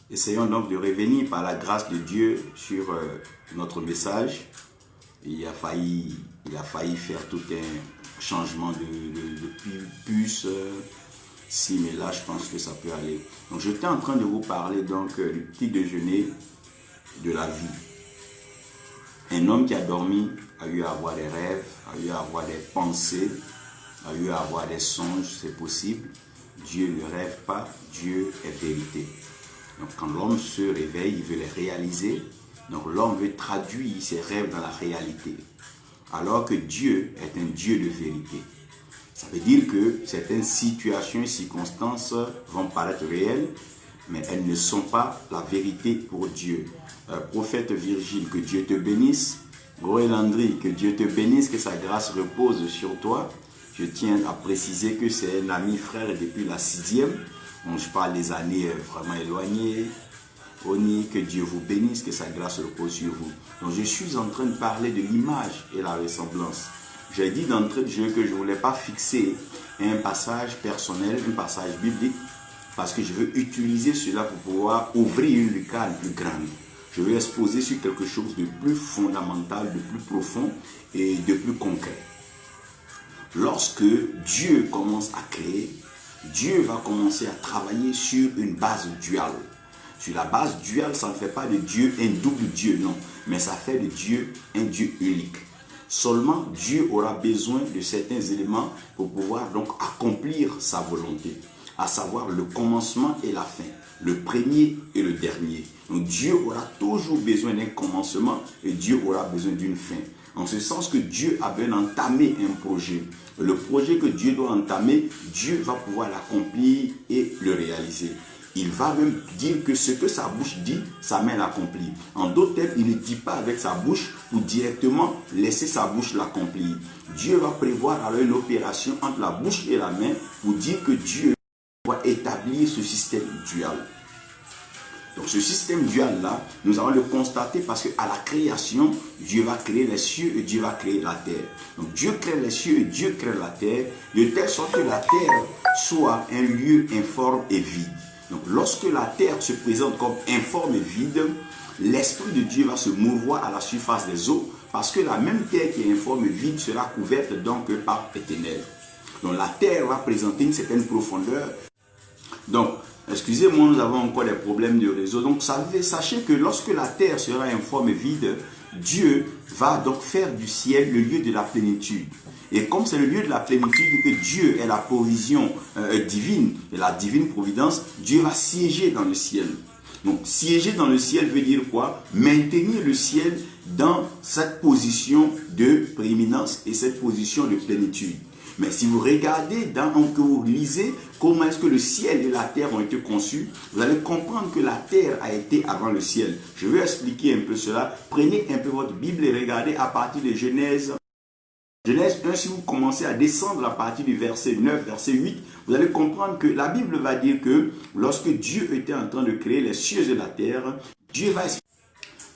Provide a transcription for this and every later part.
Essayons donc de revenir par la grâce de Dieu sur notre message. Il a failli faire tout un changement de puce. Si, mais là, je pense que ça peut aller. Donc, j'étais en train de vous parler donc du petit déjeuner de la vie. Un homme qui a dormi a eu à avoir des rêves, a eu à avoir des pensées, a eu à avoir des songes, c'est possible. Dieu ne rêve pas, Dieu est vérité. Donc quand l'homme se réveille, il veut les réaliser. Donc l'homme veut traduire ses rêves dans la réalité. Alors que Dieu est un Dieu de vérité. Ça veut dire que certaines situations et circonstances vont paraître réelles, mais elles ne sont pas la vérité pour Dieu. Prophète Virgile, que Dieu te bénisse. Goël Landry, que Dieu te bénisse, que sa grâce repose sur toi. Je tiens à préciser que c'est un ami frère depuis la 6e. Donc je parle des années vraiment éloignées. Oni, que Dieu vous bénisse, que sa grâce repose sur vous. Donc je suis en train de parler de l'image et la ressemblance. J'ai dit d'entrée de jeu que je ne voulais pas fixer un passage personnel, un passage biblique, parce que je veux utiliser cela pour pouvoir ouvrir une lucarne plus grande. Je veux exposer sur quelque chose de plus fondamental, de plus profond et de plus concret. Lorsque Dieu commence à créer, Dieu va commencer à travailler sur une base duale. Sur la base duale, ça ne fait pas de Dieu un double Dieu, non. Mais ça fait de Dieu un Dieu unique. Seulement, Dieu aura besoin de certains éléments pour pouvoir donc accomplir sa volonté. À savoir le commencement et la fin. Le premier et le dernier. Donc Dieu aura toujours besoin d'un commencement et Dieu aura besoin d'une fin. En ce sens que Dieu a besoin d'entamer un projet. Le projet que Dieu doit entamer, Dieu va pouvoir l'accomplir et le réaliser. Il va même dire que ce que sa bouche dit, sa main l'accomplit. En d'autres termes, il ne dit pas avec sa bouche pour directement laisser sa bouche l'accomplir. Dieu va prévoir alors une opération entre la bouche et la main pour dire que Dieu va établir ce système dual. Donc ce système dual-là, nous allons le constater parce qu'à la création, Dieu va créer les cieux et Dieu va créer la terre. Donc Dieu crée les cieux et Dieu crée la terre, de telle sorte que la terre soit un lieu informe et vide. Donc lorsque la terre se présente comme informe et vide, l'Esprit de Dieu va se mouvoir à la surface des eaux parce que la même terre qui est informe et vide sera couverte donc par les ténèbres. Donc la terre va présenter une certaine profondeur. Donc, excusez-moi, nous avons encore des problèmes de réseau. Donc, sachez que lorsque la terre sera informe et vide, Dieu va donc faire du ciel le lieu de la plénitude. Et comme c'est le lieu de la plénitude, que Dieu est la provision divine, et la divine providence, Dieu va siéger dans le ciel. Donc, siéger dans le ciel veut dire quoi? Maintenir le ciel dans cette position de prééminence et cette position de plénitude. Mais si vous regardez, que vous lisez comment est-ce que le ciel et la terre ont été conçus, vous allez comprendre que la terre a été avant le ciel. Je vais expliquer un peu cela. Prenez un peu votre Bible et regardez à partir de Genèse. Genèse 1, si vous commencez à descendre à partir du verset 9, verset 8, vous allez comprendre que la Bible va dire que lorsque Dieu était en train de créer les cieux et la terre, Dieu va...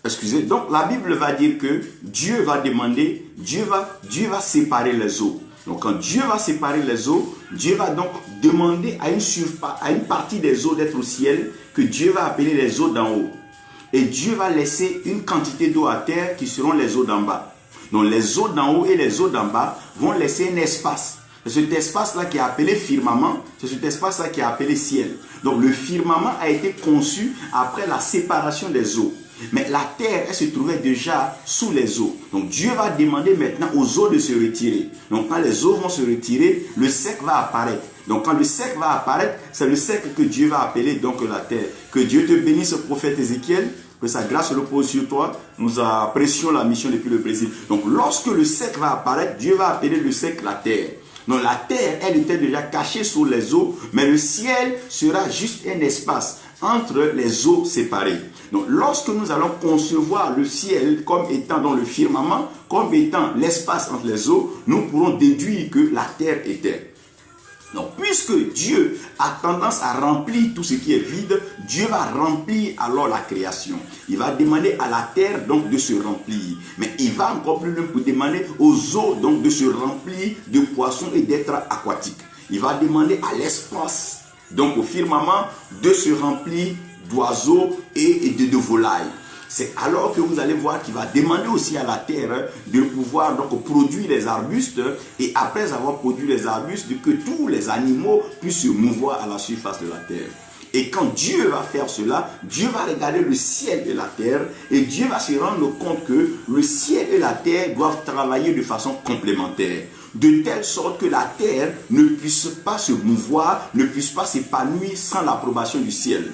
Excusez, donc la Bible va dire que Dieu va demander, Dieu va séparer les eaux. Donc quand Dieu va séparer les eaux, Dieu va donc demander à une partie des eaux d'être au ciel, que Dieu va appeler les eaux d'en haut. Et Dieu va laisser une quantité d'eau à terre qui seront les eaux d'en bas. Donc les eaux d'en haut et les eaux d'en bas vont laisser un espace. C'est cet espace-là qui est appelé firmament, c'est cet espace-là qui est appelé ciel. Donc le firmament a été conçu après la séparation des eaux. Mais la terre, elle se trouvait déjà sous les eaux. Donc Dieu va demander maintenant aux eaux de se retirer. Donc quand les eaux vont se retirer, le sec va apparaître. Donc quand le sec va apparaître, c'est le sec que Dieu va appeler donc la terre. Que Dieu te bénisse, prophète Ézéchiel. Que sa grâce repose sur toi. Nous apprécions la mission depuis le Brésil. Donc lorsque le sec va apparaître, Dieu va appeler le sec la terre. Donc la terre, elle était déjà cachée sous les eaux, mais le ciel sera juste un espace entre les eaux séparées. Donc lorsque nous allons concevoir le ciel comme étant dans le firmament, comme étant l'espace entre les eaux, nous pourrons déduire que la terre était. Donc, puisque Dieu a tendance à remplir tout ce qui est vide, Dieu va remplir alors la création. Il va demander à la terre donc de se remplir. Mais il va encore plus loin pour demander aux eaux donc de se remplir de poissons et d'êtres aquatiques. Il va demander à l'espace, donc au firmament, de se remplir d'oiseaux et de volailles. C'est alors que vous allez voir qu'il va demander aussi à la terre de pouvoir donc produire les arbustes, et après avoir produit les arbustes, que tous les animaux puissent se mouvoir à la surface de la terre. Et quand Dieu va faire cela, Dieu va regarder le ciel et la terre, et Dieu va se rendre compte que le ciel et la terre doivent travailler de façon complémentaire, de telle sorte que la terre ne puisse pas se mouvoir, ne puisse pas s'épanouir sans l'approbation du ciel.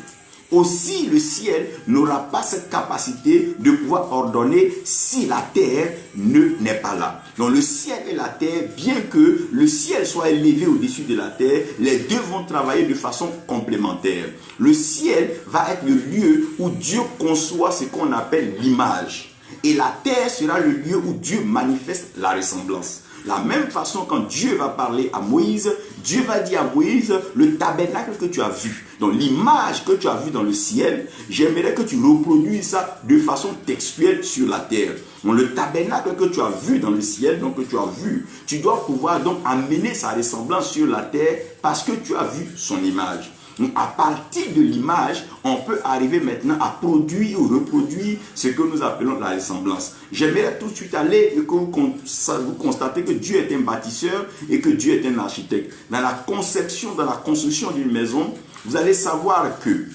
Aussi, le ciel n'aura pas cette capacité de pouvoir ordonner si la terre n'est pas là. Donc le ciel et la terre, bien que le ciel soit élevé au-dessus de la terre, les deux vont travailler de façon complémentaire. Le ciel va être le lieu où Dieu conçoit ce qu'on appelle l'image. Et la terre sera le lieu où Dieu manifeste la ressemblance. La même façon, quand Dieu va parler à Moïse, Dieu va dire à Moïse, le tabernacle que tu as vu, donc l'image que tu as vue dans le ciel, j'aimerais que tu reproduises ça de façon textuelle sur la terre. Donc le tabernacle que tu as vu dans le ciel, donc que tu as vu, tu dois pouvoir donc amener sa ressemblance sur la terre parce que tu as vu son image. Donc, à partir de l'image, on peut arriver maintenant à produire ou reproduire ce que nous appelons la ressemblance. J'aimerais tout de suite aller et que vous constatez que Dieu est un bâtisseur et que Dieu est un architecte. Dans la conception, dans la construction d'une maison, vous allez savoir que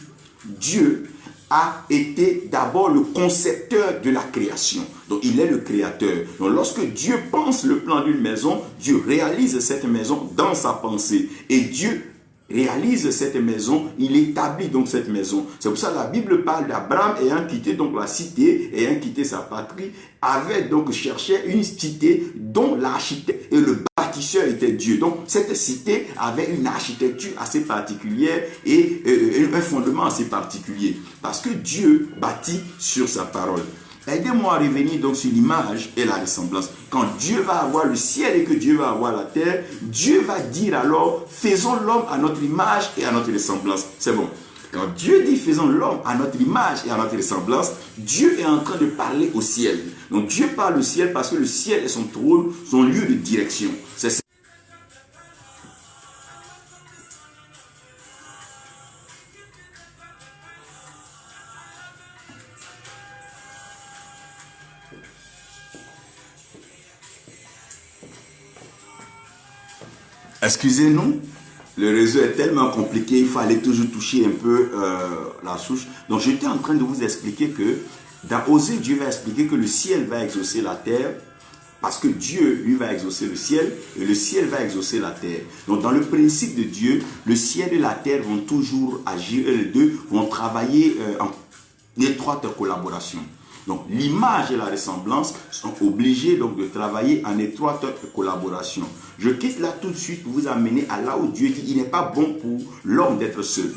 Dieu a été d'abord le concepteur de la création. Donc, il est le créateur. Donc, lorsque Dieu pense le plan d'une maison, Dieu réalise cette maison dans sa pensée. Et Dieu réalise cette maison, il établit donc cette maison. C'est pour ça que la Bible parle d'Abraham ayant quitté donc la cité, ayant quitté sa patrie, avait donc cherché une cité dont l'architecte et le bâtisseur était Dieu. Donc cette cité avait une architecture assez particulière et un fondement assez particulier. Parce que Dieu bâtit sur sa parole. Aidez-moi à revenir donc sur l'image et la ressemblance. Quand Dieu va avoir le ciel et que Dieu va avoir la terre, Dieu va dire alors, faisons l'homme à notre image et à notre ressemblance. C'est bon. Quand Dieu dit faisons l'homme à notre image et à notre ressemblance, Dieu est en train de parler au ciel. Donc Dieu parle au ciel parce que le ciel est son trône, son lieu de direction. C'est Excusez-nous, le réseau est tellement compliqué, il faut aller toujours toucher un peu la souche. Donc j'étais en train de vous expliquer que dans Osée, Dieu va expliquer que le ciel va exaucer la terre, parce que Dieu, lui, va exaucer le ciel, et le ciel va exaucer la terre. Donc dans le principe de Dieu, le ciel et la terre vont toujours agir, et les deux vont travailler en étroite collaboration. Donc l'image et la ressemblance sont obligés donc de travailler en étroite collaboration. Je quitte là tout de suite pour vous amener à là où Dieu dit il n'est pas bon pour l'homme d'être seul.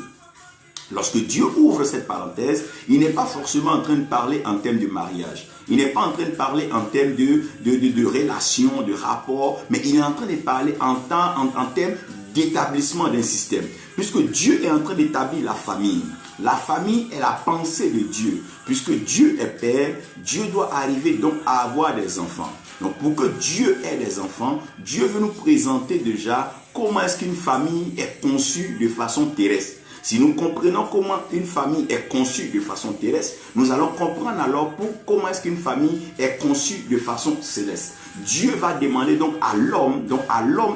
Lorsque Dieu ouvre cette parenthèse, il n'est pas forcément en train de parler en termes de mariage. Il n'est pas en train de parler en termes de relation, de rapport, mais il est en train de parler en termes d'établissement d'un système. Puisque Dieu est en train d'établir la famille. La famille est la pensée de Dieu. Puisque Dieu est Père, Dieu doit arriver donc à avoir des enfants. Donc pour que Dieu ait des enfants, Dieu veut nous présenter déjà comment est-ce qu'une famille est conçue de façon terrestre. Si nous comprenons comment une famille est conçue de façon terrestre, nous allons comprendre alors comment est-ce qu'une famille est conçue de façon céleste. Dieu va demander donc à l'homme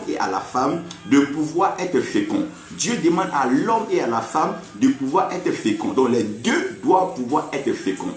et à la femme de pouvoir être féconds. Dieu demande à l'homme et à la femme de pouvoir être féconds. Donc les deux doivent pouvoir être féconds.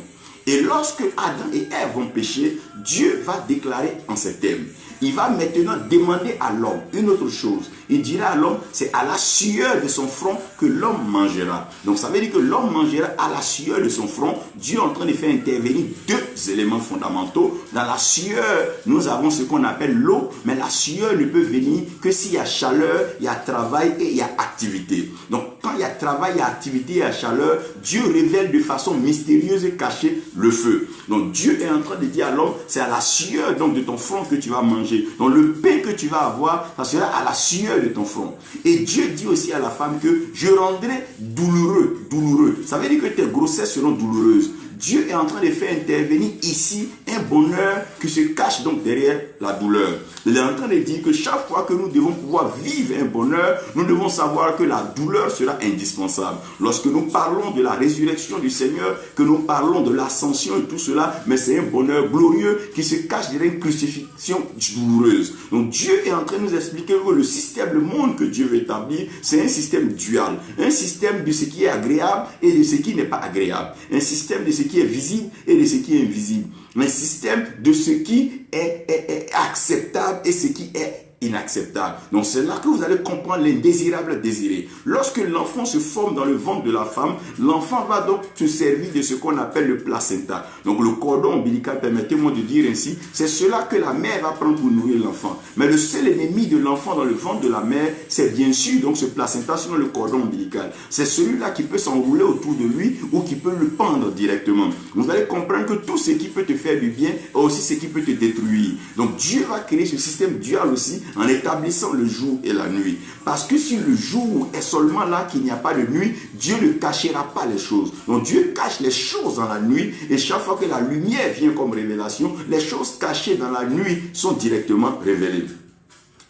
Et lorsque Adam et Ève vont pécher, Dieu va déclarer en ces termes. Il va maintenant demander à l'homme une autre chose. Il dira à l'homme, c'est à la sueur de son front que l'homme mangera. Donc ça veut dire que l'homme mangera à la sueur de son front. Dieu est en train de faire intervenir deux éléments fondamentaux. Dans la sueur, nous avons ce qu'on appelle l'eau, mais la sueur ne peut venir que s'il y a chaleur, il y a travail et il y a activité. Donc quand il y a travail, il y a activité, il y a chaleur, Dieu révèle de façon mystérieuse et cachée le feu. Donc Dieu est en train de dire à l'homme, c'est à la sueur donc de ton front que tu vas manger. Donc le pain que tu vas avoir, ça sera à la sueur de ton front. Et Dieu dit aussi à la femme que je rendrai douloureux. Ça veut dire que tes grossesses seront douloureuses. Dieu est en train de faire intervenir ici un bonheur qui se cache donc derrière la douleur. Il est en train de dire que chaque fois que nous devons pouvoir vivre un bonheur, nous devons savoir que la douleur sera indispensable. Lorsque nous parlons de la résurrection du Seigneur, que nous parlons de l'ascension et tout cela, mais c'est un bonheur glorieux qui se cache derrière une crucifixion douloureuse. Donc Dieu est en train de nous expliquer que le système, le monde que Dieu veut établir, c'est un système dual. Un système de ce qui est agréable et de ce qui n'est pas agréable. Un système de ce qui est visible et de ce qui est invisible. Un système de ce qui est acceptable et ce qui est inacceptable. Donc c'est là que vous allez comprendre l'indésirable désiré. Lorsque l'enfant se forme dans le ventre de la femme, l'enfant va donc se servir de ce qu'on appelle le placenta. Donc le cordon ombilical, permettez-moi de dire ainsi, c'est cela que la mère va prendre pour nourrir l'enfant. Mais le seul ennemi de l'enfant dans le ventre de la mère, c'est bien sûr donc ce placenta, sinon le cordon ombilical. C'est celui-là qui peut s'enrouler autour de lui ou qui peut le pendre directement. Vous allez comprendre que tout ce qui peut te faire du bien est aussi ce qui peut te détruire. Donc Dieu va créer ce système dual aussi en établissant le jour et la nuit. Parce que si le jour est seulement là qu'il n'y a pas de nuit, Dieu ne cachera pas les choses. Donc Dieu cache les choses dans la nuit et chaque fois que la lumière vient comme révélation, les choses cachées dans la nuit sont directement révélées.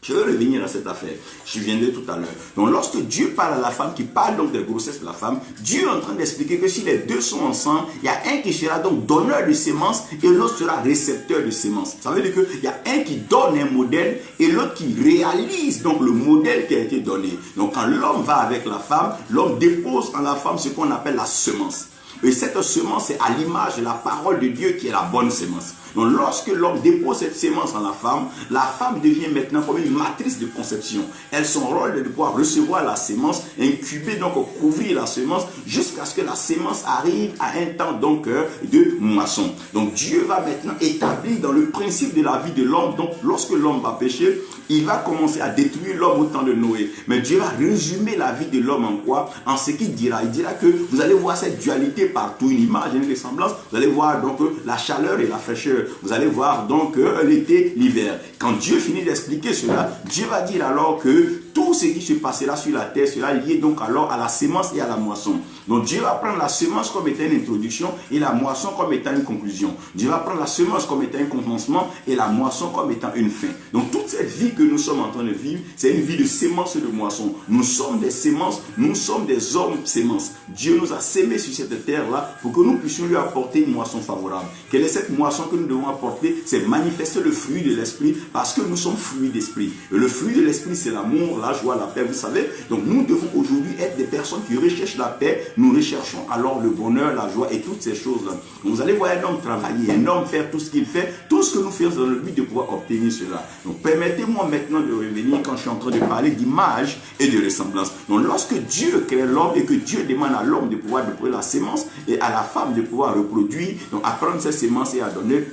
Je vais revenir à cette affaire. Je viendrai tout à l'heure. Donc, lorsque Dieu parle à la femme, qui parle donc des grossesses de la femme, Dieu est en train d'expliquer que si les deux sont ensemble, il y a un qui sera donc donneur de sémences et l'autre sera récepteur de sémences. Ça veut dire qu'il y a un qui donne un modèle et l'autre qui réalise donc le modèle qui a été donné. Donc, quand l'homme va avec la femme, l'homme dépose en la femme ce qu'on appelle la semence. Et cette semence est à l'image de la parole de Dieu qui est la bonne semence. Donc lorsque l'homme dépose cette semence en la femme devient maintenant comme une matrice de conception. Elle, son rôle est de pouvoir recevoir la semence, incuber, donc couvrir la semence jusqu'à ce que la semence arrive à un temps donc de moisson. Donc Dieu va maintenant établir dans le principe de la vie de l'homme. Donc lorsque l'homme va pécher, il va commencer à détruire l'homme au temps de Noé. Mais Dieu va résumer la vie de l'homme en quoi? En ce qu'il dira. Il dira que vous allez voir cette dualité partout, une image, une ressemblance. Vous allez voir donc la chaleur et la fraîcheur. Vous allez voir donc l'été, l'hiver. Quand Dieu finit d'expliquer cela, Dieu va dire alors que tout ce qui se passera sur la terre sera lié donc alors à la semence et à la moisson. Donc Dieu va prendre la semence comme étant une introduction et la moisson comme étant une conclusion. Dieu va prendre la semence comme étant un commencement et la moisson comme étant une fin. Donc toute cette vie que nous sommes en train de vivre, c'est une vie de sémence et de moisson. Nous sommes des sémences, nous sommes des hommes sémences. Dieu nous a sémés sur cette terre-là pour que nous puissions lui apporter une moisson favorable. Quelle est cette moisson que nous devons apporter? C'est manifester le fruit de l'esprit parce que nous sommes fruits d'esprit. Et le fruit de l'esprit, c'est l'amour, la joie, la paix, vous savez. Donc nous devons aujourd'hui être des personnes qui recherchent la paix. Nous recherchons alors le bonheur, la joie et toutes ces choses-là. Vous allez voir un homme travailler, un homme faire tout ce qu'il fait, tout ce que nous faisons dans le but de pouvoir obtenir cela. Donc permettez-moi maintenant de revenir quand je suis en train de parler d'image et de ressemblance. Donc lorsque Dieu crée l'homme et que Dieu demande à l'homme de pouvoir déposer la sémence et à la femme de pouvoir reproduire, donc à prendre cette sémence et à donner,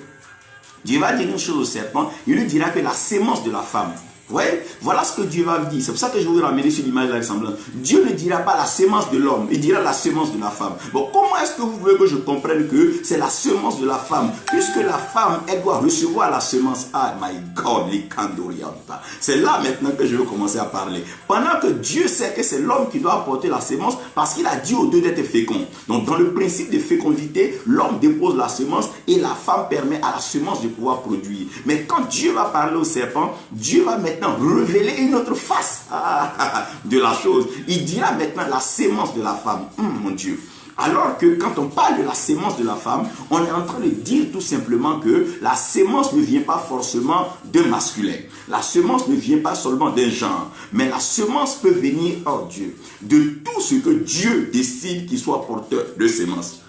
Dieu va dire une chose au serpent, il lui dira que la sémence de la femme, vous voyez, voilà ce que Dieu va dire. C'est pour ça que je vous ramener sur l'image de la ressemblance. Dieu ne dira pas la semence de l'homme, il dira la semence de la femme. Bon, comment est-ce que vous voulez que je comprenne que c'est la semence de la femme? Puisque la femme, elle doit recevoir la semence. Ah, my God, c'est là maintenant que je vais commencer à parler. Pendant que Dieu sait que c'est l'homme qui doit apporter la semence, parce qu'il a dit aux deux d'être féconds. Donc, dans le principe de fécondité, l'homme dépose la semence et la femme permet à la semence de pouvoir produire. Mais quand Dieu va parler au serpent, Dieu va maintenant révéler une autre face de la chose. Il dira maintenant la sémence de la femme. Mon Dieu. Alors que quand on parle de la sémence de la femme, on est en train de dire tout simplement que la sémence ne vient pas forcément d'un masculin. La semence ne vient pas seulement d'un genre. Mais la semence peut venir, oh Dieu, de tout ce que Dieu décide qu'il soit porteur de sémence.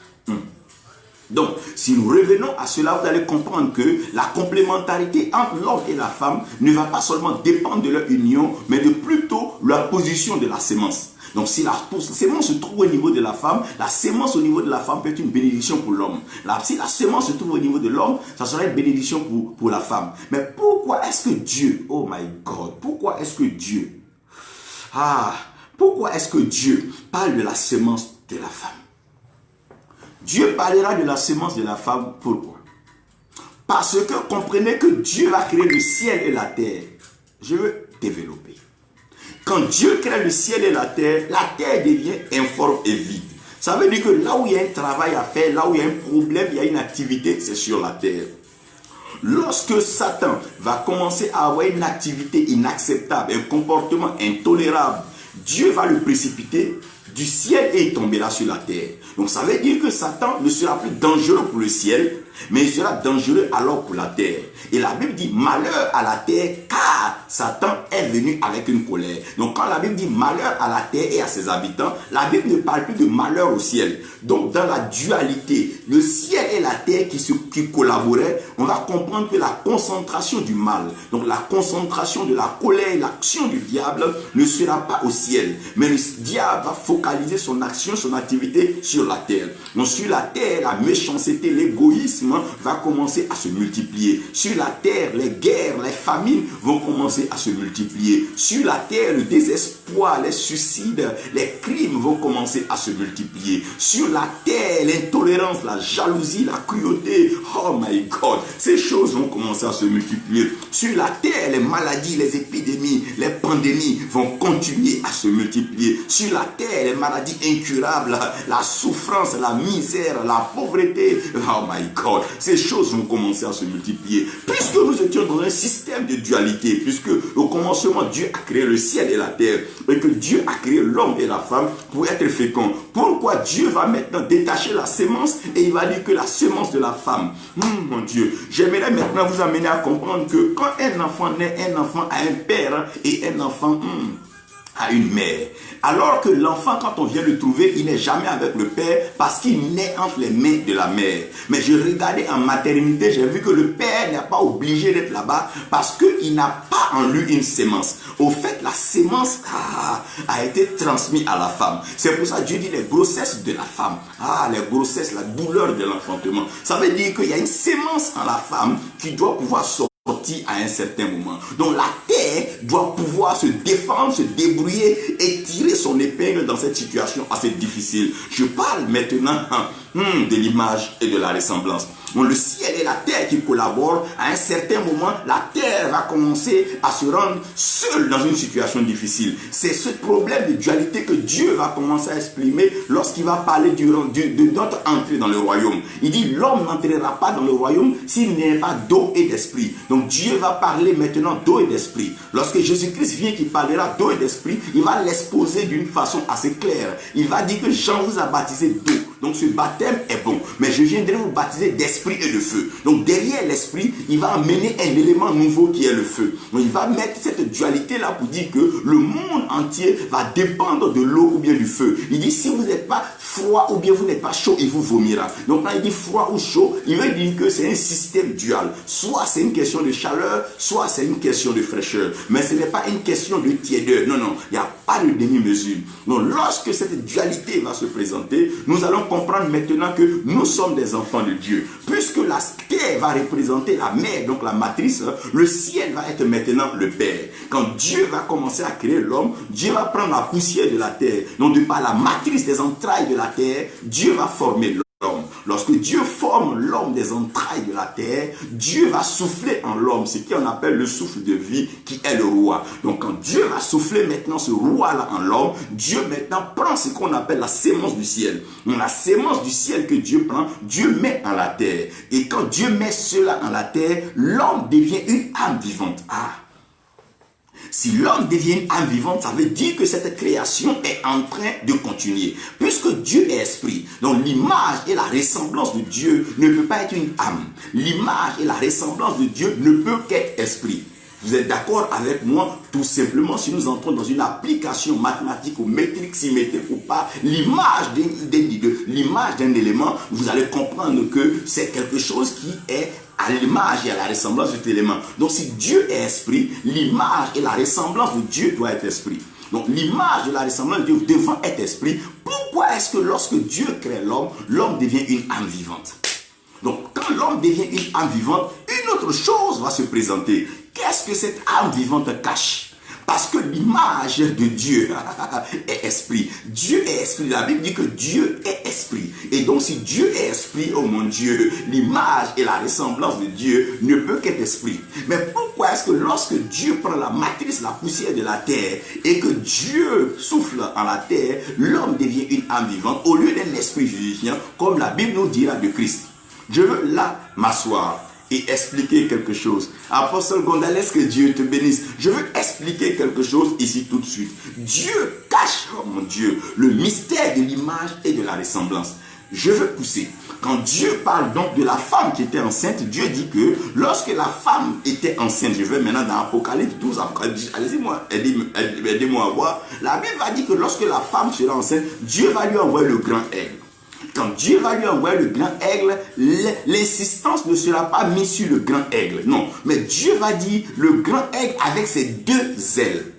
Donc, si nous revenons à cela, vous allez comprendre que la complémentarité entre l'homme et la femme ne va pas seulement dépendre de leur union, mais de plutôt la position de la sémence. Donc, si la sémence se trouve au niveau de la femme, la sémence au niveau de la femme peut être une bénédiction pour l'homme. Si la sémence se trouve au niveau de l'homme, ça sera une bénédiction pour la femme. Mais pourquoi est-ce que Dieu, oh my God, pourquoi est-ce que Dieu parle de la sémence de la femme? Dieu parlera de la sémence de la femme. Pourquoi? Parce que comprenez que Dieu va créer le ciel et la terre. Je veux développer. Quand Dieu crée le ciel et la terre devient informe et vide. Ça veut dire que là où il y a un travail à faire, là où il y a un problème, il y a une activité, c'est sur la terre. lorsque Satan va commencer à avoir une activité inacceptable, un comportement intolérable, Dieu va le précipiter du ciel et il tombera sur la terre. Donc ça veut dire que Satan ne sera plus dangereux pour le ciel, mais il sera dangereux alors pour la terre. Et la Bible dit malheur à la terre, car Satan est venu avec une colère. Donc quand la Bible dit malheur à la terre et à ses habitants, la Bible ne parle plus de malheur au ciel. Donc dans la dualité, le ciel et la terre qui collaboraient, on va comprendre que la concentration du mal, donc la concentration de la colère, l'action du diable ne sera pas au ciel. Mais le diable va focaliser son action, son activité sur la terre. Donc sur la terre, la méchanceté, l'égoïsme va commencer à se multiplier. Sur la terre, les guerres, les famines vont commencer à se multiplier. Sur la terre, le désespoir, les suicides, les crimes vont commencer à se multiplier. Sur la terre, l'intolérance, la jalousie, la cruauté, oh my God, ces choses vont commencer à se multiplier. Sur la terre, les maladies, les épidémies, les pandémies vont continuer à se multiplier. Sur la terre, les maladies incurables, la souffrance, la misère, la pauvreté, oh my God, ces choses vont commencer à se multiplier. Puisque nous étions dans un système de dualité, puisque au commencement, Dieu a créé le ciel et la terre, et que Dieu a créé l'homme et la femme pour être féconds. Pourquoi Dieu va maintenant détacher la sémence et il va dire que la sémence de la femme, mon Dieu, j'aimerais maintenant vous amener à comprendre que quand un enfant naît, un enfant a un père et un enfant à une mère. Alors que l'enfant, quand on vient le trouver, il n'est jamais avec le père parce qu'il naît entre les mains de la mère. Mais je regardais en maternité, j'ai vu que le père n'est pas obligé d'être là-bas parce qu'il n'a pas en lui une sémence. Au fait, la sémence a été transmise à la femme. C'est pour ça que Dieu dit les grossesses de la femme. Les grossesses, la douleur de l'enfantement. Ça veut dire qu'il y a une sémence en la femme qui doit pouvoir sortir à un certain moment. Donc la terre doit pouvoir se défendre, se débrouiller et tirer son épingle dans cette situation assez difficile. Je parle maintenant de l'image et de la ressemblance. Donc le ciel et la terre qui collaborent, à un certain moment, la terre va commencer à se rendre seule dans une situation difficile. C'est ce problème de dualité que Dieu va commencer à exprimer lorsqu'il va parler de notre entrée dans le royaume. Il dit l'homme n'entrera pas dans le royaume s'il n'est pas d'eau et d'esprit. Donc Dieu va parler maintenant d'eau et d'esprit. Lorsque Jésus-Christ vient qui parlera d'eau et d'esprit, il va l'exposer d'une façon assez claire. Il va dire que Jean vous a baptisé d'eau. Donc ce baptême est bon. Mais je viendrai vous baptiser d'esprit et de feu. Donc derrière l'esprit, il va amener un élément nouveau qui est le feu. Donc il va mettre cette dualité là pour dire que le monde entier va dépendre de l'eau ou bien du feu. Il dit si vous n'êtes pas froid ou bien vous n'êtes pas chaud, il vous vomira. Donc quand il dit froid ou chaud, il veut dire que c'est un système dual. Soit c'est une question de chaleur, soit c'est une question de fraîcheur. Mais ce n'est pas une question de tiédeur. Non, non, il n'y a pas de demi-mesure. Donc lorsque cette dualité va se présenter, nous allons comprendre maintenant que nous sommes des enfants de Dieu. Puisque la terre va représenter la mère, donc la matrice, le ciel va être maintenant le père. Quand Dieu va commencer à créer l'homme, Dieu va prendre la poussière de la terre. Donc de par la matrice des entrailles de la terre, Dieu va former l'homme. Lorsque Dieu forme l'homme des entrailles de la terre, Dieu va souffler en l'homme, ce qu'on appelle le souffle de vie qui est le roi. Donc quand Dieu va souffler maintenant ce roi-là en l'homme, Dieu maintenant prend ce qu'on appelle la sémence du ciel. Donc la sémence du ciel que Dieu prend, Dieu met en la terre. Et quand Dieu met cela en la terre, l'homme devient une âme vivante. Si l'homme devient une âme vivante, ça veut dire que cette création est en train de continuer. Puisque Dieu est esprit, donc l'image et la ressemblance de Dieu ne peut pas être une âme. L'image et la ressemblance de Dieu ne peut qu'être esprit. Vous êtes d'accord avec moi? Tout simplement, si nous entrons dans une application mathématique ou métrique, symétrique ou pas, l'image d'un élément, vous allez comprendre que c'est quelque chose qui est à l'image et à la ressemblance de cet élément. Donc si Dieu est esprit, l'image et la ressemblance de Dieu doit être esprit. Donc l'image et la ressemblance de Dieu devant être esprit. Pourquoi est-ce que lorsque Dieu crée l'homme, l'homme devient une âme vivante? Donc quand l'homme devient une âme vivante, une autre chose va se présenter. Qu'est-ce que cette âme vivante cache? Parce que l'image de Dieu est esprit. Dieu est esprit. La Bible dit que Dieu est esprit. Et donc si Dieu est esprit, oh mon Dieu, l'image et la ressemblance de Dieu ne peut qu'être esprit. Mais pourquoi est-ce que lorsque Dieu prend la matrice, la poussière de la terre, et que Dieu souffle en la terre, l'homme devient une âme vivante au lieu d'un esprit vivifiant, comme la Bible nous dira de Christ? Je veux là m'asseoir et expliquer quelque chose. Apôtre Gondales, que Dieu te bénisse. Je veux expliquer quelque chose ici tout de suite. Dieu cache, oh mon Dieu, le mystère de l'image et de la ressemblance. Je veux pousser. Quand Dieu parle donc de la femme qui était enceinte, Dieu dit que lorsque la femme était enceinte, je vais maintenant dans Apocalypse 12, allez-moi, aidez-moi à voir. La Bible va dire que lorsque la femme sera enceinte, Dieu va lui envoyer le grand aigle. Quand Dieu va lui envoyer le grand aigle, l'insistance ne sera pas mise sur le grand aigle. Non, mais Dieu va dire le grand aigle avec ses deux ailes.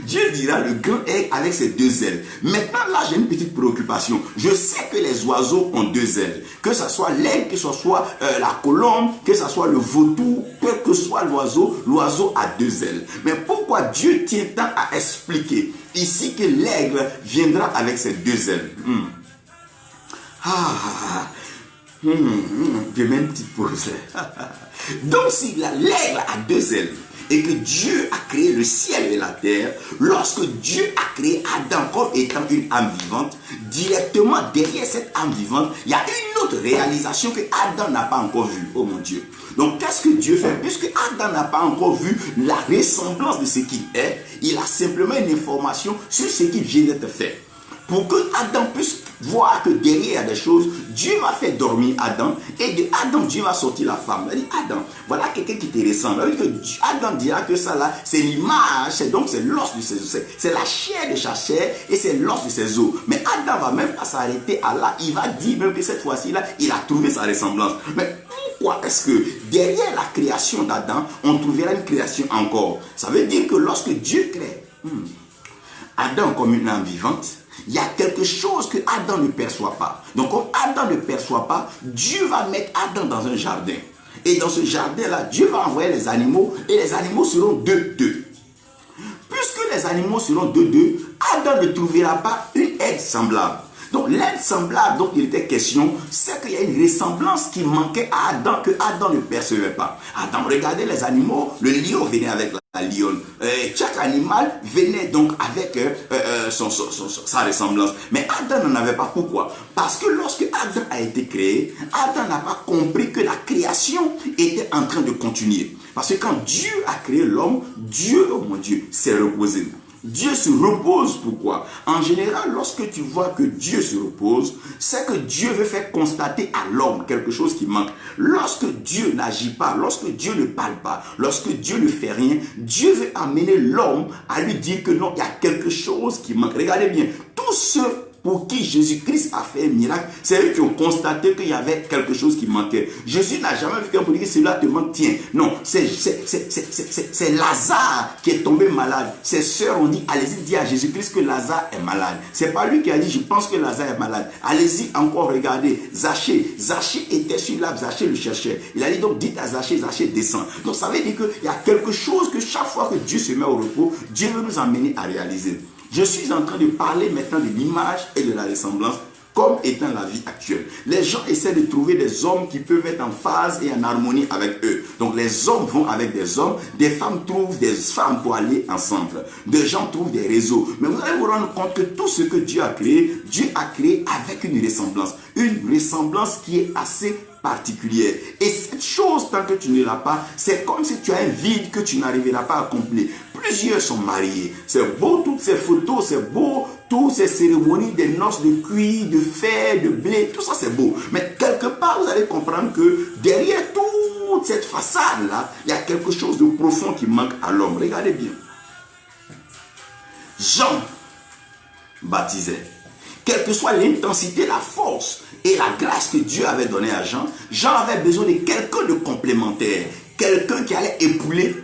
Dieu dira le grand aigle avec ses deux ailes. Maintenant là j'ai une petite préoccupation. Je sais que les oiseaux ont deux ailes. Que ce soit l'aigle, que ce soit la colombe, que ce soit le vautour, quel que soit l'oiseau a deux ailes. Mais pourquoi Dieu tient tant à expliquer ici que l'aigle viendra avec ses deux ailes? Je mets une petite pause. Donc si l'aigle a deux ailes, et que Dieu a créé le ciel et la terre, lorsque Dieu a créé Adam comme étant une âme vivante, directement derrière cette âme vivante, il y a une autre réalisation que Adam n'a pas encore vue. Oh mon Dieu. Donc qu'est-ce que Dieu fait? Puisque Adam n'a pas encore vu la ressemblance de ce qu'il est, il a simplement une information sur ce qui vient d'être fait. Pour que Adam puisse voir que derrière il y a des choses, Dieu va faire dormir Adam, et de Adam, Dieu va sortir la femme. Il dit, Adam, voilà quelqu'un qui te ressemble. Adam dira que ça là, c'est l'image, donc c'est l'os de ses os, c'est la chair de sa chair, et c'est l'os de ses os. Mais Adam va même pas s'arrêter à là, il va dire même que cette fois-ci là, il a trouvé sa ressemblance. Mais pourquoi est-ce que derrière la création d'Adam, on trouvera une création encore? Ça veut dire que lorsque Dieu crée Adam comme une âme vivante, il y a quelque chose que Adam ne perçoit pas. Donc comme Adam ne perçoit pas, Dieu va mettre Adam dans un jardin. Et dans ce jardin-là, Dieu va envoyer les animaux, et les animaux seront deux. Puisque les animaux seront deux, Adam ne trouvera pas une aide semblable. Donc l'aide semblable dont il était question, c'est qu'il y a une ressemblance qui manquait à Adam, que Adam ne percevait pas. Adam regardait les animaux, le lion venait avec la lionne. Chaque animal venait donc avec sa ressemblance. Mais Adam n'en avait pas. Pourquoi? Parce que lorsque Adam a été créé, Adam n'a pas compris que la création était en train de continuer. Parce que quand Dieu a créé l'homme, Dieu, oh mon Dieu, s'est reposé. Dieu se repose. Pourquoi? En général, lorsque tu vois que Dieu se repose, c'est que Dieu veut faire constater à l'homme quelque chose qui manque. Lorsque Dieu n'agit pas, lorsque Dieu ne parle pas, lorsque Dieu ne fait rien, Dieu veut amener l'homme à lui dire que non, il y a quelque chose qui manque. Regardez bien, tous ceux pour qui Jésus-Christ a fait un miracle, c'est eux qui ont constaté qu'il y avait quelque chose qui manquait. Jésus n'a jamais vu quelqu'un pour dire que cela te manque. Tiens, non, c'est Lazare qui est tombé malade. Ses sœurs ont dit, allez-y, dis à Jésus-Christ que Lazare est malade. C'est pas lui qui a dit, je pense que Lazare est malade. Allez-y encore, regardez, Zachée était sur l'arbre, Zachée le cherchait. Il a dit donc, dites à Zachée, Zachée descend. Donc ça veut dire qu'il y a quelque chose que chaque fois que Dieu se met au repos, Dieu veut nous amener à réaliser. Je suis en train de parler maintenant de l'image et de la ressemblance comme étant la vie actuelle. Les gens essaient de trouver des hommes qui peuvent être en phase et en harmonie avec eux. Donc les hommes vont avec des hommes, des femmes trouvent des femmes pour aller ensemble. Des gens trouvent des réseaux. Mais vous allez vous rendre compte que tout ce que Dieu a créé avec une ressemblance qui est assez particulière. Et cette chose, tant que tu ne l'as pas, c'est comme si tu as un vide que tu n'arriveras pas à combler. Plusieurs sont mariés. C'est beau toutes ces photos, c'est beau toutes ces cérémonies des noces de cuir, de fer, de blé, tout ça c'est beau. Mais quelque part, vous allez comprendre que derrière toute cette façade-là, il y a quelque chose de profond qui manque à l'homme. Regardez bien. Jean baptisait. Quelle que soit l'intensité, la force et la grâce que Dieu avait donnée à Jean, Jean avait besoin de quelqu'un de complémentaire. Quelqu'un qui allait épauler,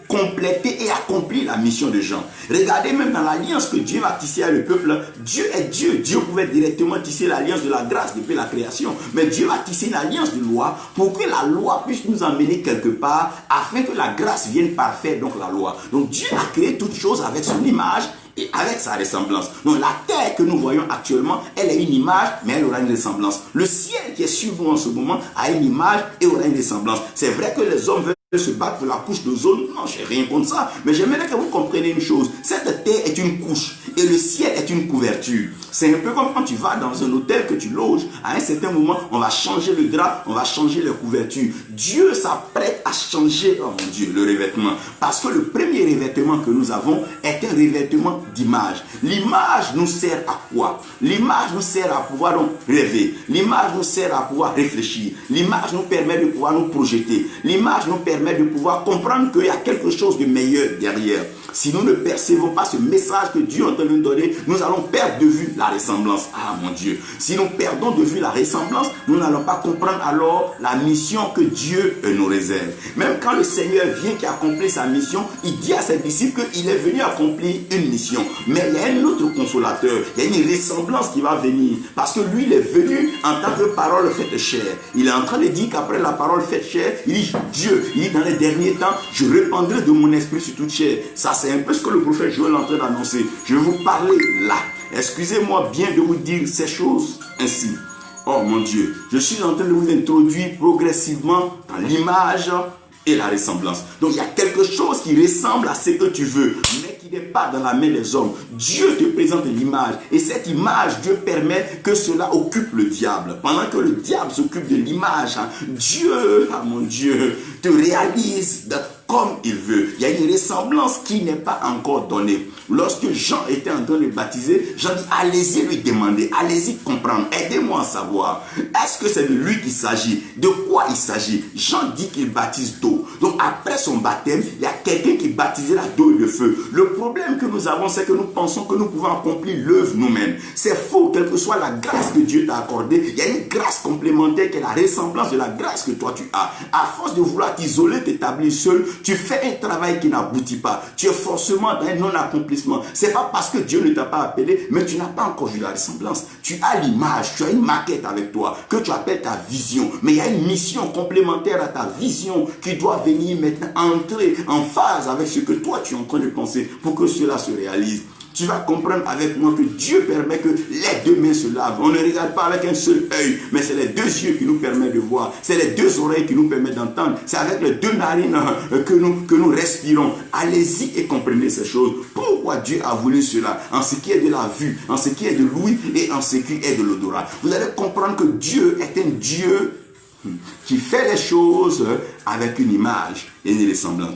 compléter et accomplir la mission de Jean. Regardez même dans l'alliance que Dieu va tisser avec le peuple. Dieu est Dieu. Dieu pouvait directement tisser l'alliance de la grâce depuis la création. Mais Dieu va tisser une alliance de loi pour que la loi puisse nous emmener quelque part afin que la grâce vienne parfaire donc la loi. Donc Dieu a créé toutes choses avec son image et avec sa ressemblance. Donc la terre que nous voyons actuellement, elle est une image, mais elle aura une ressemblance. Le ciel qui est sur nous en ce moment a une image et aura une ressemblance. C'est vrai que les hommes veulent se battre pour la couche d'ozone. Non, je n'ai rien contre ça. Mais j'aimerais que vous compreniez une chose. Cette terre est une couche et le ciel est une couverture. C'est un peu comme quand tu vas dans un hôtel que tu loges. À un certain moment, on va changer le drap, on va changer la couverture. Dieu s'apprête à changer, oh mon Dieu, le revêtement. Parce que le premier revêtement que nous avons est un revêtement d'image. L'image nous sert à quoi? L'image nous sert à pouvoir donc rêver. L'image nous sert à pouvoir réfléchir. L'image nous permet de pouvoir nous projeter. L'image nous permet de pouvoir comprendre qu'il y a quelque chose de meilleur derrière. Si nous ne percevons pas ce message que Dieu est en train de nous donner, nous allons perdre de vue la ressemblance. Ah mon Dieu, si nous perdons de vue la ressemblance, nous n'allons pas comprendre alors la mission que Dieu nous réserve. Même quand le Seigneur vient qui accomplit sa mission, il dit à ses disciples qu'il est venu accomplir une mission. Mais il y a un autre consolateur, il y a une ressemblance qui va venir. Parce que lui, il est venu en tant que parole faite chair. Il est en train de dire qu'après la parole faite chair, il dit Dieu, il dit dans les derniers temps, je répandrai de mon esprit sur toute chair. Ça, c'est un peu ce que le prophète Joël est en train d'annoncer. Je vais vous parler là. Excusez-moi bien de vous dire ces choses ainsi. Oh mon Dieu, je suis en train de vous introduire progressivement dans l'image et la ressemblance. Donc il y a quelque chose qui ressemble à ce que tu veux, mais qui n'est pas dans la main des hommes. Dieu te présente l'image et cette image, Dieu permet que cela occupe le diable. Pendant que le diable s'occupe de l'image, Dieu, ah mon Dieu, te réalise comme il veut. Il y a une ressemblance qui n'est pas encore donnée. Lorsque Jean était en train de baptiser, Jean dit, allez-y lui demander, allez-y comprendre, aidez-moi à savoir. Est-ce que c'est de lui qu'il s'agit? De quoi il s'agit? Jean dit qu'il baptise d'eau. Donc après son baptême, il y a quelqu'un qui baptisait la d'eau et de feu. Le problème que nous avons, c'est que nous pensons que nous pouvons accomplir l'œuvre nous-mêmes. C'est faux, quelle que soit la grâce que Dieu t'a accordée, il y a une grâce complémentaire qui est la ressemblance de la grâce que toi tu as. À force de vouloir t'isoler, t'établir seul, tu fais un travail qui n'aboutit pas. Tu es forcément dans un non-accomplissement. Ce n'est pas parce que Dieu ne t'a pas appelé, mais tu n'as pas encore vu la ressemblance. Tu as l'image, tu as une maquette avec toi, que tu appelles ta vision. Mais il y a une mission complémentaire à ta vision qui doit venir maintenant entrer en phase avec ce que toi tu es en train de penser pour que cela se réalise. Tu vas comprendre avec moi que Dieu permet que les deux mains se lavent. On ne regarde pas avec un seul œil, mais c'est les deux yeux qui nous permettent de voir. C'est les deux oreilles qui nous permettent d'entendre. C'est avec les deux narines que nous respirons. Allez-y et comprenez ces choses. Pourquoi Dieu a voulu cela? En ce qui est de la vue, en ce qui est de l'ouïe et en ce qui est de l'odorat. Vous allez comprendre que Dieu est un Dieu qui fait les choses avec une image et une ressemblance.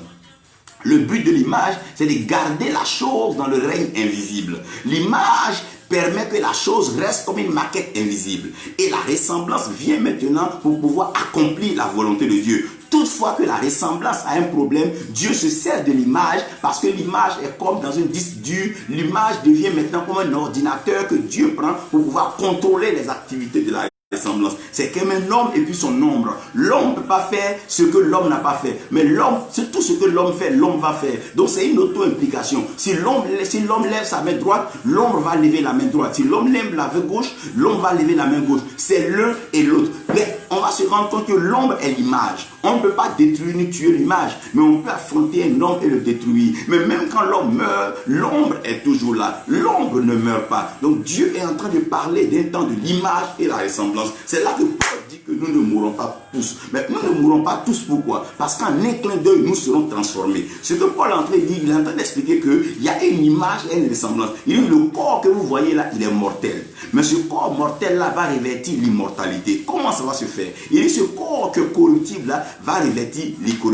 Le but de l'image, c'est de garder la chose dans le règne invisible. L'image permet que la chose reste comme une maquette invisible. Et la ressemblance vient maintenant pour pouvoir accomplir la volonté de Dieu. Toutefois que la ressemblance a un problème, Dieu se sert de l'image parce que l'image est comme dans un disque dur. L'image devient maintenant comme un ordinateur que Dieu prend pour pouvoir contrôler les activités de la ressemblance. C'est comme un homme et puis son ombre. L'homme ne peut pas faire ce que l'homme n'a pas fait. Mais l'homme, c'est tout ce que l'homme fait, l'homme va faire. Donc c'est une auto-implication. Si l'homme lève sa main droite, l'ombre va lever la main droite. Si l'homme lève la main gauche, l'homme va lever la main gauche. C'est l'un et l'autre. Mais on va se rendre compte que l'ombre est l'image. On ne peut pas détruire ni tuer l'image, mais on peut affronter un homme et le détruire. Mais même quand l'homme meurt, l'ombre est toujours là. L'ombre ne meurt pas. Donc Dieu est en train de parler d'un temps de l'image et la ressemblance. C'est là que Paul dit que nous ne mourrons pas tous. Mais nous ne mourrons pas tous, pourquoi? Parce qu'en un clin d'œil, nous serons transformés. Ce que Paul est en train de dire, il est en train d'expliquer qu'il y a une image et une ressemblance. Il dit, le corps que vous voyez là, il est mortel. Mais ce corps mortel là va revêtir l'immortalité. Comment ça va se faire? Il dit, ce corps que corruptible là va revêtir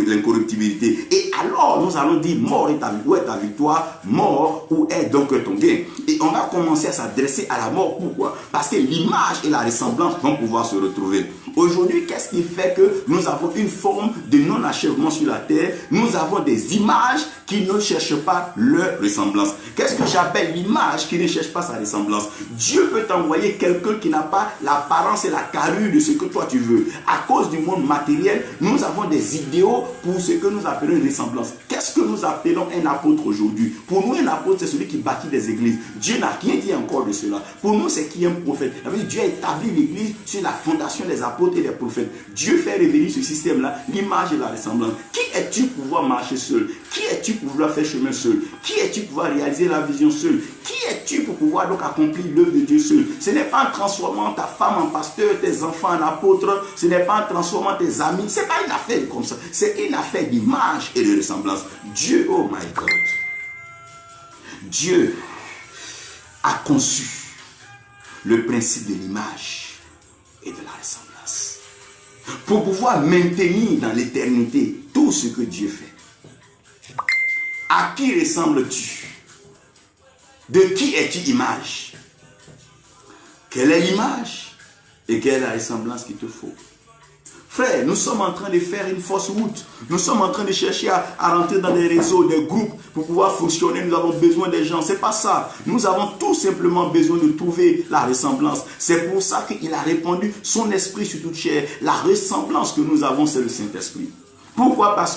l'incorruptibilité. Et alors, nous allons dire, mort est où est ta victoire? Mort, où est donc ton gain? Et on va commencer à s'adresser à la mort. Pourquoi? Parce que l'image et la ressemblance vont pouvoir se retrouver. Aujourd'hui, qu'est-ce qui fait que nous avons une forme de non-achèvement sur la terre? Nous avons des images qui ne cherchent pas leur ressemblance. Qu'est-ce que j'appelle l'image qui ne cherche pas sa ressemblance? Dieu peut t'envoyer quelqu'un qui n'a pas l'apparence et la carrure de ce que toi tu veux. À cause du monde matériel, nous avons des idéaux pour ce que nous appelons une ressemblance. Qu'est-ce que nous appelons un apôtre aujourd'hui? Pour nous, un apôtre, c'est celui qui bâtit des églises. Dieu n'a rien dit encore de cela. Pour nous, c'est qui est un prophète. Dieu a établi l'église sur la fondation des apôtres et des prophètes. Dieu fait revenir ce système-là, l'image et la ressemblance. Qui es-tu pour pouvoir marcher seul? Qui es-tu pour vouloir faire chemin seul? Qui es-tu pour pouvoir réaliser la vision seul? Qui es-tu pour pouvoir donc accomplir l'œuvre de Dieu seul? Ce n'est pas en transformant ta femme en pasteur, tes enfants en apôtres, ce n'est pas en transformant tes amis, ce n'est pas une affaire comme ça. C'est une affaire d'image et de ressemblance. Dieu, oh my God, Dieu a conçu le principe de l'image et de la ressemblance pour pouvoir maintenir dans l'éternité tout ce que Dieu fait. À qui ressembles-tu? De qui es-tu image? Quelle est l'image et quelle est la ressemblance qu'il te faut? Frère, nous sommes en train de faire une fausse route. Nous sommes en train de chercher à rentrer dans des réseaux, des groupes pour pouvoir fonctionner. Nous avons besoin des gens. Ce n'est pas ça. Nous avons tout simplement besoin de trouver la ressemblance. C'est pour ça qu'il a répandu son esprit sur toute chair. La ressemblance que nous avons, c'est le Saint-Esprit. Pourquoi? Parce que